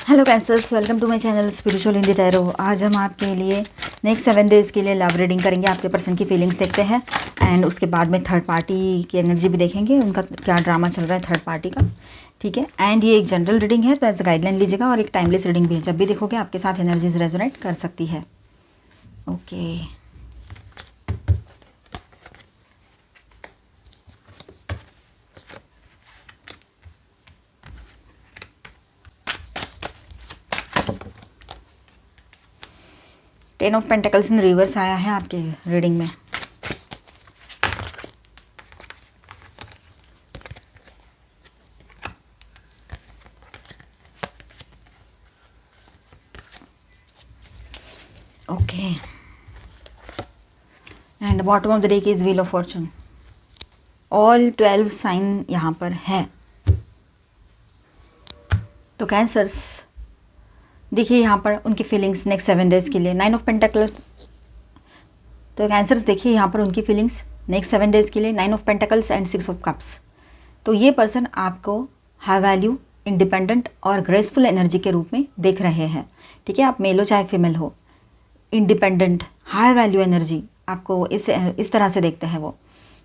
Hello Cancers, welcome to my channel spiritual Hindi tarot. आज हम आपके लिए नेक्स्ट 7 डेज़ के लिए लव रीडिंग करेंगे। आपके पर्सन की फीलिंग्स देखते हैं एंड उसके बाद में थर्ड पार्टी की एनर्जी भी देखेंगे, उनका क्या ड्रामा चल रहा है थर्ड पार्टी का। ठीक है, एंड ये एक जनरल रीडिंग है तो एज गाइडलाइन लीजिएगा, और एक टाइमलेस रीडिंग भी है, जब भी देखोगे आपके साथ एनर्जीज रेजोनेट कर सकती है। Okay, ten of pentacles in reverse आया है आपके रीडिंग में। Okay, and bottom of the deck is wheel of fortune. All 12 sign यहाँ पर है। तो कैंसर्स देखिए यहाँ पर उनकी फीलिंग्स नेक्स्ट 7 डेज़ के लिए 9 ऑफ पेंटिकल्स। तो कैंसर्स देखिए यहाँ पर उनकी फीलिंग्स नेक्स्ट 7 डेज़ के लिए 9 of pentacles and 6 of cups. तो ये पर्सन आपको हाई वैल्यू, इंडिपेंडेंट और ग्रेसफुल एनर्जी के रूप में देख रहे हैं। ठीक है, आप मेल हो चाहे फीमेल हो, इंडिपेंडेंट हाई वैल्यू एनर्जी आपको इस तरह से देखते हैं वो।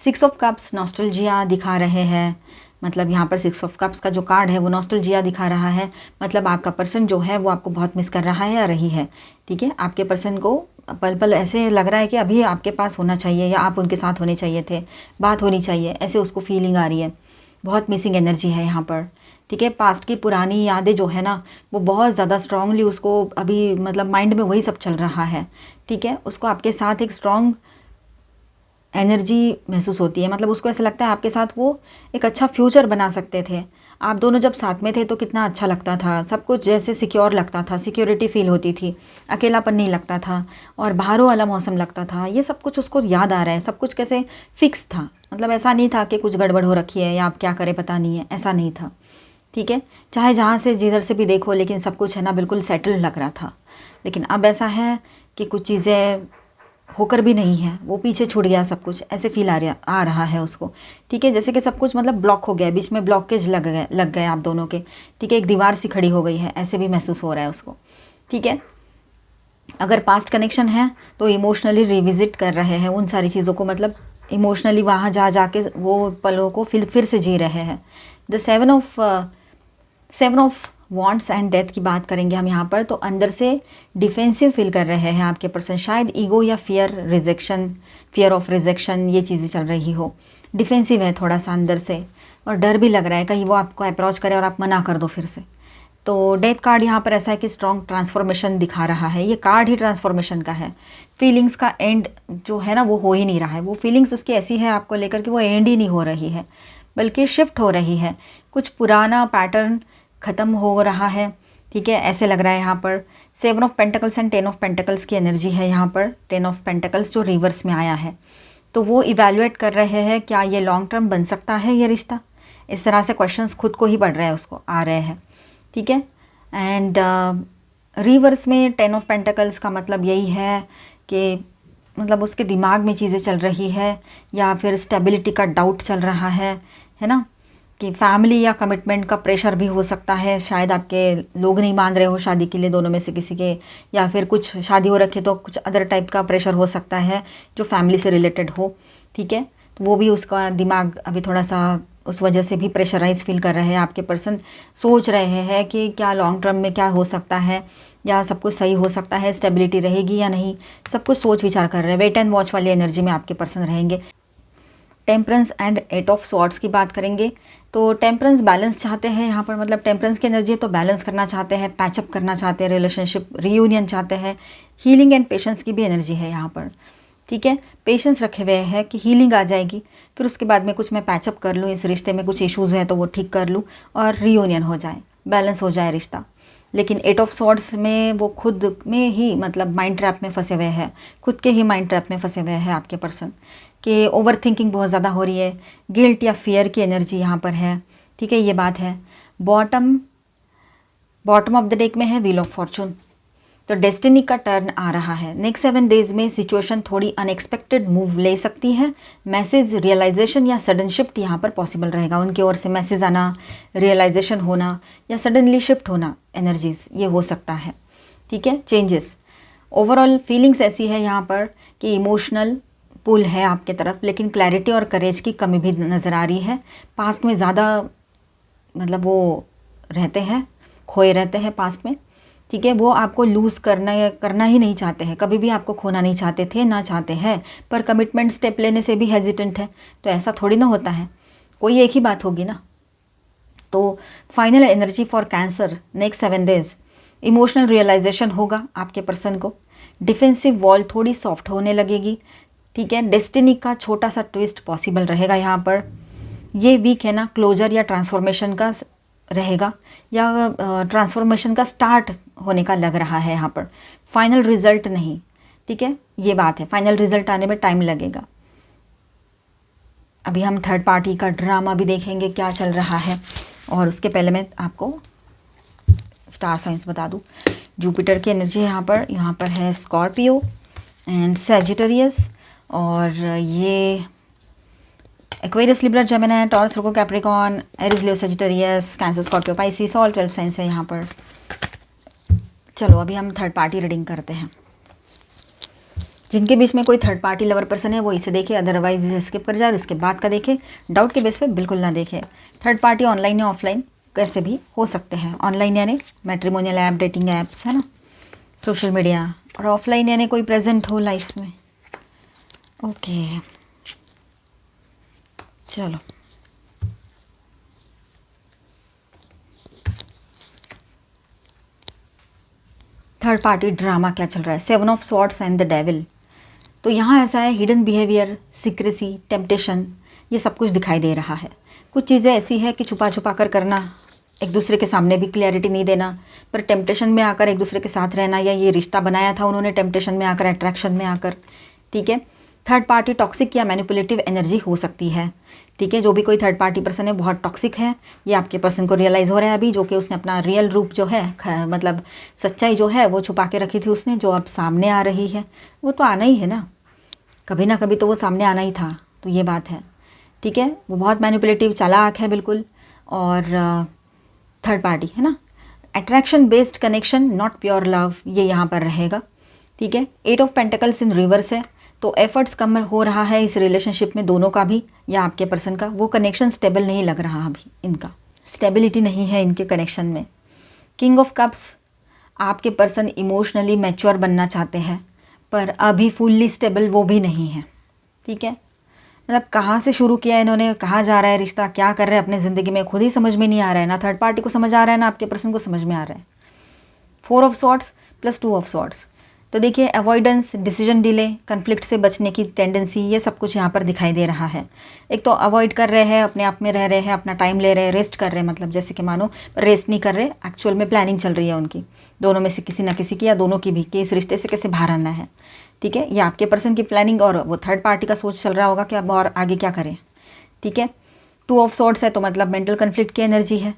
6 ऑफ कप्स नॉस्टैल्जिया दिखा रहे हैं। मतलब यहाँ पर 6 ऑफ कप्स का जो कार्ड है वो नॉस्टैल्जिया दिखा रहा है। मतलब आपका पर्सन जो है वो आपको बहुत मिस कर रहा है या रही है। ठीक है, आपके पर्सन को पल पल ऐसे लग रहा है कि अभी आपके पास होना चाहिए या आप उनके साथ होने चाहिए थे, बात होनी चाहिए, ऐसे उसको फीलिंग आ रही है। बहुत मिसिंग एनर्जी है यहाँ पर। ठीक है, पास्ट की पुरानी यादें जो है ना वो बहुत ज़्यादा स्ट्रांगली उसको अभी मतलब माइंड में वही सब चल रहा है। ठीक है, उसको आपके साथ एक स्ट्रॉन्ग एनर्जी महसूस होती है। मतलब उसको ऐसा लगता है आपके साथ वो एक अच्छा फ्यूचर बना सकते थे। आप दोनों जब साथ में थे तो कितना अच्छा लगता था, सब कुछ जैसे सिक्योर लगता था, सिक्योरिटी फील होती थी, अकेलापन नहीं लगता था और बाहरों वाला मौसम लगता था। ये सब कुछ उसको याद आ रहा है, सब कुछ कैसे फिक्स था। मतलब ऐसा नहीं था कि कुछ गड़बड़ हो रखी है या आप क्या करें पता नहीं है, ऐसा नहीं था। ठीक है, चाहे जहाँ से जिधर से भी देखो, लेकिन सब कुछ है ना बिल्कुल सेटल लग रहा था। लेकिन अब ऐसा है कि कुछ चीज़ें होकर भी नहीं है, वो पीछे छूट गया सब कुछ, ऐसे फील आ रहा है उसको। ठीक है, जैसे कि सब कुछ मतलब ब्लॉक हो गया, बीच में ब्लॉकेज लग गए आप दोनों के। ठीक है, एक दीवार सी खड़ी हो गई है, ऐसे भी महसूस हो रहा है उसको। ठीक है, अगर पास्ट कनेक्शन है तो इमोशनली रिविजिट कर रहे हैं उन सारी चीज़ों को। मतलब इमोशनली वहाँ जा के वो पलों को फिर से जी रहे हैं। The seven of wants and death की बात करेंगे हम यहाँ पर। तो अंदर से डिफेंसिव फील कर रहे हैं आपके पर्सन। शायद ईगो या फियर ऑफ रिजेक्शन ये चीज़ें चल रही हो। डिफेंसिव है थोड़ा सा अंदर से, और डर भी लग रहा है कहीं वो आपको अप्रोच करे और आप मना कर दो फिर से। तो डेथ कार्ड यहाँ पर ऐसा है कि स्ट्रॉन्ग ट्रांसफॉर्मेशन दिखा रहा है। ये कार्ड ही ट्रांसफॉर्मेशन का है। फीलिंग्स का एंड जो है ना वो हो ही नहीं रहा है। वो फीलिंग्स उसकी ऐसी है आपको लेकर कि वो एंड ही नहीं हो रही है, बल्कि शिफ्ट हो रही है। कुछ पुराना पैटर्न ख़त्म हो रहा है। ठीक है, ऐसे लग रहा है यहाँ पर। 7 of pentacles and 10 of pentacles की एनर्जी है यहाँ पर। 10 ऑफ पेंटिकल्स जो रिवर्स में आया है, तो वो इवैल्यूएट कर रहे हैं क्या ये लॉन्ग टर्म बन सकता है ये रिश्ता। इस तरह से क्वेश्चंस खुद को ही पढ़ रहे हैं, उसको आ रहे हैं। ठीक है, एंड रिवर्स में 10 ऑफ पेंटिकल्स का मतलब यही है कि मतलब उसके दिमाग में चीज़ें चल रही है, या फिर स्टेबिलिटी का डाउट चल रहा है ना, कि फैमिली या कमिटमेंट का प्रेशर भी हो सकता है। शायद आपके लोग नहीं मान रहे हो शादी के लिए, दोनों में से किसी के, या फिर कुछ शादी हो रखी तो कुछ अदर टाइप का प्रेशर हो सकता है जो फैमिली से रिलेटेड हो। ठीक है, तो वो भी उसका दिमाग अभी थोड़ा सा उस वजह से भी प्रेशराइज फील कर रहे हैं आपके पर्सन। सोच रहे हैं कि क्या लॉन्ग टर्म में क्या हो सकता है, या सब कुछ सही हो सकता है, स्टेबिलिटी रहेगी या नहीं, सब कुछ सोच विचार कर रहे हैं। वेट एंड वॉच वाली एनर्जी में आपके पर्सन रहेंगे। टेम्परेंस एंड 8 ऑफ स्वॉर्ड्स की बात करेंगे। तो टेम्परेंस बैलेंस चाहते हैं यहाँ पर। मतलब टेम्परेंस की एनर्जी है तो बैलेंस करना चाहते हैं, पैचअप करना चाहते हैं, रिलेशनशिप रीयूनियन चाहते हैं। हीलिंग एंड पेशेंस की भी एनर्जी है यहाँ पर। ठीक है, पेशेंस रखे हुए हैं कि हीलिंग आ जाएगी, फिर उसके बाद में कुछ मैं पैचअप कर लूँ, इस रिश्ते में कुछ इश्यूज़ हैं तो वो ठीक कर लूँ और रीयूनियन हो जाए, बैलेंस हो जाए रिश्ता। लेकिन 8 ऑफ स्वॉर्ड्स में वो खुद में ही मतलब माइंड ट्रैप में फंसे हुए हैं, खुद के ही माइंड ट्रैप में फंसे हुए हैं आपके पर्सन, कि ओवर थिंकिंग बहुत ज़्यादा हो रही है। गिल्ट या फियर की एनर्जी यहाँ पर है। ठीक है, ये बात है। बॉटम ऑफ द डेक में है व्हील ऑफ फॉर्चून। तो डेस्टिनी का टर्न आ रहा है। नेक्स्ट 7 डेज में सिचुएशन थोड़ी अनएक्सपेक्टेड मूव ले सकती है। मैसेज, रियलाइजेशन या सडन शिफ्ट यहाँ पर पॉसिबल रहेगा। उनकी ओर से मैसेज आना, रियलाइजेशन होना या सडनली शिफ्ट होना एनर्जीज, ये हो सकता है। ठीक है, चेंजेस। ओवरऑल फीलिंग्स ऐसी है यहाँ पर कि इमोशनल पुल है आपके तरफ, लेकिन क्लैरिटी और करेज की कमी भी नज़र आ रही है। पास्ट में ज़्यादा मतलब वो रहते हैं, खोए रहते हैं पास्ट में। ठीक है, वो आपको लूज़ करना ही नहीं चाहते हैं, कभी भी आपको खोना नहीं चाहते थे, ना चाहते हैं, पर कमिटमेंट स्टेप लेने से भी हेजिटेंट है। तो ऐसा थोड़ी ना होता है, कोई एक ही बात होगी ना। तो final energy for Cancer next 7 days, emotional realisation होगा आपके पर्सन को। डिफेंसिव वॉल थोड़ी सॉफ्ट होने लगेगी। ठीक है, डेस्टिनी का छोटा सा ट्विस्ट पॉसिबल रहेगा यहाँ पर। ये वीक है ना, क्लोजर या ट्रांसफॉर्मेशन का रहेगा, या ट्रांसफॉर्मेशन का स्टार्ट होने का लग रहा है यहाँ पर, फाइनल रिजल्ट नहीं। ठीक है, ये बात है, फाइनल रिजल्ट आने में टाइम लगेगा। अभी हम थर्ड पार्टी का ड्रामा भी देखेंगे क्या चल रहा है, और उसके पहले मैं आपको स्टार साइंस बता दूँ। जुपिटर की एनर्जी यहाँ पर है स्कॉर्पियो एंड सैजिटेरियस, और ये Aquarius, Libra, Gemini, Taurus, Virgo, Capricorn, Aries, Leo, Sagittarius, Cancer, Scorpio, Pisces, all 12 signs है यहाँ पर। चलो अभी हम थर्ड पार्टी रीडिंग करते हैं। जिनके बीच में कोई थर्ड पार्टी लवर पर्सन है वो इसे देखे, अदरवाइज इसे स्किप कर जाए और इसके बाद का देखे। डाउट के बेस पे बिल्कुल ना देखे। थर्ड पार्टी ऑनलाइन या ऑफलाइन कैसे भी हो सकते हैं। ऑनलाइन यानी मैट्रिमोनियल ऐप, डेटिंग ऐप्स है ना, सोशल मीडिया, और ऑफलाइन यानी कोई प्रेजेंट हो लाइफ में। ओके चलो, थर्ड पार्टी ड्रामा क्या चल रहा है। 7 of swords and the devil. तो यहाँ ऐसा है, हिडन बिहेवियर, सीक्रेसी, टेम्पटेशन, ये सब कुछ दिखाई दे रहा है। कुछ चीज़ें ऐसी है कि छुपा छुपा कर करना, एक दूसरे के सामने भी क्लैरिटी नहीं देना, पर टेम्पटेशन में आकर एक दूसरे के साथ रहना, या ये रिश्ता बनाया था उन्होंने टेम्पटेशन में आकर, अट्रैक्शन में आकर। ठीक है, थर्ड पार्टी टॉक्सिक या मैनिपुलेटिव एनर्जी हो सकती है। ठीक है, जो भी कोई थर्ड पार्टी पर्सन है बहुत टॉक्सिक है, ये आपके पर्सन को रियलाइज़ हो रहा है अभी, जो कि उसने अपना रियल रूप जो है, मतलब सच्चाई जो है वो छुपा के रखी थी उसने, जो अब सामने आ रही है। वो तो आना ही है ना कभी तो वो सामने आना ही था, तो ये बात है। ठीक है, वो बहुत मैनिपुलेटिव, चालाक है बिल्कुल। और थर्ड पार्टी है ना, attraction based connection, not pure love, ये यहाँ पर रहेगा। ठीक है, 8 ऑफ पेंटिकल्स इन रिवर्स है, तो एफर्ट्स कम हो रहा है इस रिलेशनशिप में, दोनों का भी या आपके पर्सन का। वो कनेक्शन स्टेबल नहीं लग रहा अभी, इनका स्टेबिलिटी नहीं है इनके कनेक्शन में। किंग ऑफ कप्स, आपके पर्सन इमोशनली मैच्योर बनना चाहते हैं, पर अभी फुल्ली स्टेबल वो भी नहीं है। ठीक है, मतलब कहाँ से शुरू किया इन्होंने, कहाँ जा रहा है रिश्ता, क्या कर रहे हैं अपने ज़िंदगी में, खुद ही समझ में नहीं आ रहा है। ना थर्ड पार्टी को समझ आ रहा है, ना आपके पर्सन को समझ में आ रहा है। 4 of swords plus 2 of swords, तो देखिए अवॉइडेंस, डिसीजन डिले, कन्फ्लिक्ट से बचने की टेंडेंसी, ये सब कुछ यहाँ पर दिखाई दे रहा है। एक तो अवॉइड कर रहे हैं, अपने आप में रह रहे हैं, अपना टाइम ले रहे हैं, रेस्ट कर रहे हैं, मतलब जैसे कि मानो रेस्ट नहीं कर रहे, एक्चुअल में प्लानिंग चल रही है उनकी, दोनों में से किसी ना किसी की, या दोनों की भी, कि इस रिश्ते से कैसे बाहर आना है। ठीक है, ये आपके पर्सन की प्लानिंग, और वो थर्ड पार्टी का सोच चल रहा होगा कि अब और आगे क्या करें। ठीक है, 2 ऑफ स्वॉर्ड्स है, तो मतलब मेंटल कन्फ्लिक्ट की एनर्जी है।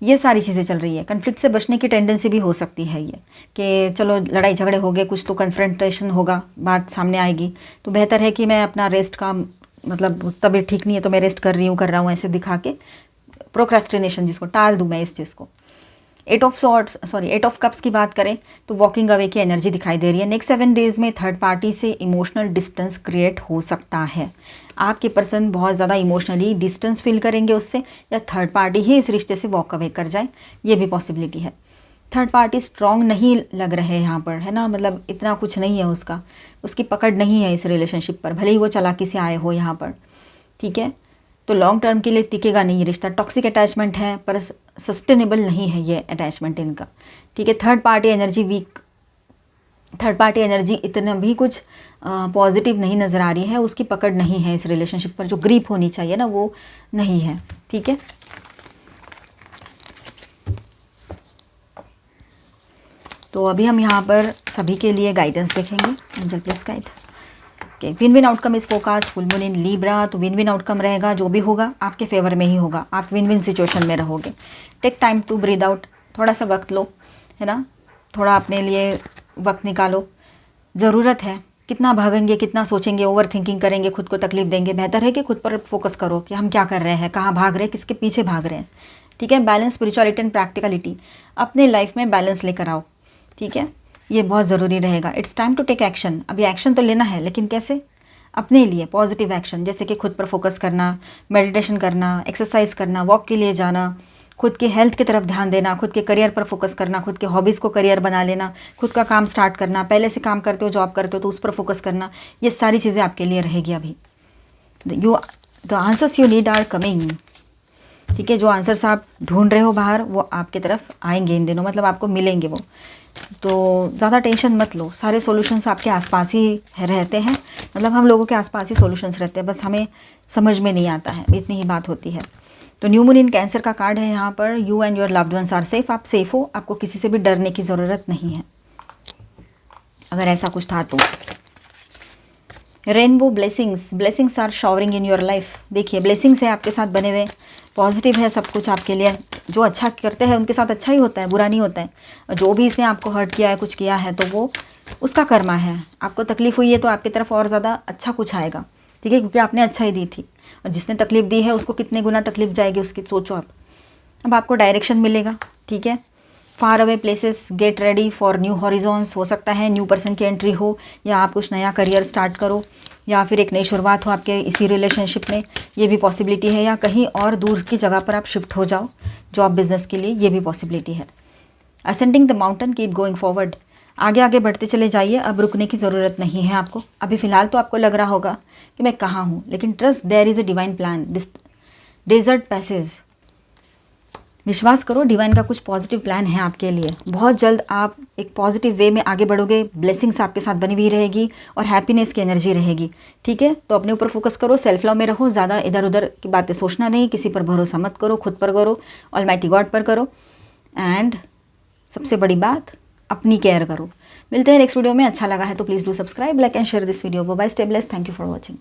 ये सारी चीज़ें चल रही है। कन्फ्लिक्ट से बचने की टेंडेंसी भी हो सकती है ये, कि चलो लड़ाई झगड़े हो गए, कुछ तो कन्फ्रंटेशन होगा, बात सामने आएगी, तो बेहतर है कि मैं अपना रेस्ट का, मतलब तबीयत ठीक नहीं है तो मैं रेस्ट कर रहा हूँ, ऐसे दिखा के प्रोक्रेस्टिनेशन जिसको टाल दूँ मैं इस चीज़ को। 8 ऑफ कप्स की बात करें तो वॉकिंग अवे की एनर्जी दिखाई दे रही है। नेक्स्ट 7 डेज़ में थर्ड पार्टी से इमोशनल डिस्टेंस क्रिएट हो सकता है। आपके पर्सन बहुत ज़्यादा इमोशनली डिस्टेंस फील करेंगे उससे, या थर्ड पार्टी ही इस रिश्ते से वॉक अवे कर जाए, ये भी पॉसिबिलिटी है। थर्ड पार्टी स्ट्रॉन्ग नहीं लग रहे हैं यहाँ पर, है ना, मतलब इतना कुछ नहीं है उसका, उसकी पकड़ नहीं है इस रिलेशनशिप पर, भले ही वो चालाकी से आए हो यहाँ पर। ठीक है, तो लॉन्ग टर्म के लिए टिकेगा नहीं ये रिश्ता। टॉक्सिक अटैचमेंट है, पर सस्टेनेबल नहीं है ये अटैचमेंट इनका। ठीक है, third party energy week, third party energy इतना भी कुछ पॉजिटिव नहीं नज़र आ रही है, उसकी पकड़ नहीं है इस रिलेशनशिप पर, जो ग्रिप होनी चाहिए ना वो नहीं है। ठीक है, तो अभी हम यहाँ पर सभी के लिए गाइडेंस देखेंगे। Angel plus guide. Okay, win win outcome इस forecast, full moon in Libra, तो विन विन आउटकम रहेगा, जो भी होगा आपके फेवर में ही होगा, आप विन विन सिचुएशन में रहोगे। Take time to breathe out, थोड़ा सा वक्त लो, है ना, थोड़ा अपने लिए वक्त निकालो, ज़रूरत है। कितना भागेंगे, कितना सोचेंगे, ओवर थिंकिंग करेंगे, खुद को तकलीफ देंगे। बेहतर है कि खुद पर फोकस करो कि हम क्या कर रहे हैं, कहाँ भाग रहे हैं, किसके पीछे भाग रहे हैं। ठीक है, बैलेंस स्पिरिचुअलिटी एंड प्रैक्टिकलिटी, अपने लाइफ में बैलेंस लेकर आओ। ठीक है, ये बहुत ज़रूरी रहेगा। It's time to take action. अभी एक्शन तो लेना है, लेकिन कैसे? अपने लिए पॉजिटिव एक्शन, जैसे कि खुद पर फोकस करना, मेडिटेशन करना, एक्सरसाइज करना, वॉक के लिए जाना, खुद की हेल्थ की तरफ ध्यान देना, खुद के करियर पर फोकस करना, खुद के हॉबीज़ को करियर बना लेना, खुद का काम स्टार्ट करना, पहले से काम करते हो, जॉब करते हो तो उस पर फोकस करना। ये सारी चीज़ें आपके लिए रहेगी अभी। The answers you need are coming. ठीक है, जो आंसर्स आप ढूंढ रहे हो बाहर, वो आपके तरफ आएंगे इन दिनों, मतलब आपको मिलेंगे वो। तो ज़्यादा टेंशन मत लो, सारे सॉल्यूशंस आपके आसपास ही रहते हैं। मतलब हम लोगों के आसपास ही सॉल्यूशंस रहते हैं, बस हमें समझ में नहीं आता है, इतनी ही बात होती है। तो न्यू मून इन कैंसर का कार्ड है यहाँ पर। You and your loved ones are safe. आप सेफ हो, आपको किसी से भी डरने की ज़रूरत नहीं है, अगर ऐसा कुछ था तो। Rainbow blessings, blessings are showering in your life. देखिए, ब्लेसिंग्स है आपके साथ बने हुए, पॉजिटिव है सब कुछ आपके लिए। जो अच्छा करते हैं उनके साथ अच्छा ही होता है, बुरा नहीं होता है। जो भी इसने आपको हर्ट किया है, कुछ किया है, तो वो उसका कर्मा है। आपको तकलीफ़ हुई है तो आपकी तरफ और ज़्यादा अच्छा कुछ आएगा। ठीक है, क्योंकि आपने अच्छा ही दी थी, और जिसने तकलीफ़ दी है उसको कितने गुना तकलीफ जाएगी उसकी, सोचो आप। अब आपको डायरेक्शन मिलेगा। ठीक है, far away places, get ready for new horizons. हो सकता है न्यू पर्सन की एंट्री हो, या आप कुछ नया करियर स्टार्ट करो, या फिर एक नई शुरुआत हो आपके इसी रिलेशनशिप में, ये भी पॉसिबिलिटी है। या कहीं और दूर की जगह पर आप शिफ्ट हो जाओ जॉब बिजनेस के लिए, ये भी पॉसिबिलिटी है। Ascending the mountain, keep going forward. आगे आगे बढ़ते चले जाइए, अब रुकने की ज़रूरत नहीं है आपको। अभी फ़िलहाल तो आपको लग रहा होगा कि मैं कहाँ हूँ, लेकिन trust there is a divine plan. Desert passage, विश्वास करो, डिवाइन का कुछ पॉजिटिव प्लान है आपके लिए। बहुत जल्द आप एक पॉजिटिव वे में आगे बढ़ोगे, ब्लेसिंग्स आपके साथ बनी हुई रहेगी और हैप्पीनेस की एनर्जी रहेगी। ठीक है, तो अपने ऊपर फोकस करो, सेल्फ लव में रहो, ज़्यादा इधर उधर की बातें सोचना नहीं, किसी पर भरोसा मत करो, खुद पर करो, ऑलमाइटी गॉड पर करो, एंड सबसे बड़ी बात, अपनी केयर करो। मिलते हैं नेक्स्ट वीडियो में। अच्छा लगा है तो please do subscribe, like and share this video. Bye, stay blessed, thank you for watching.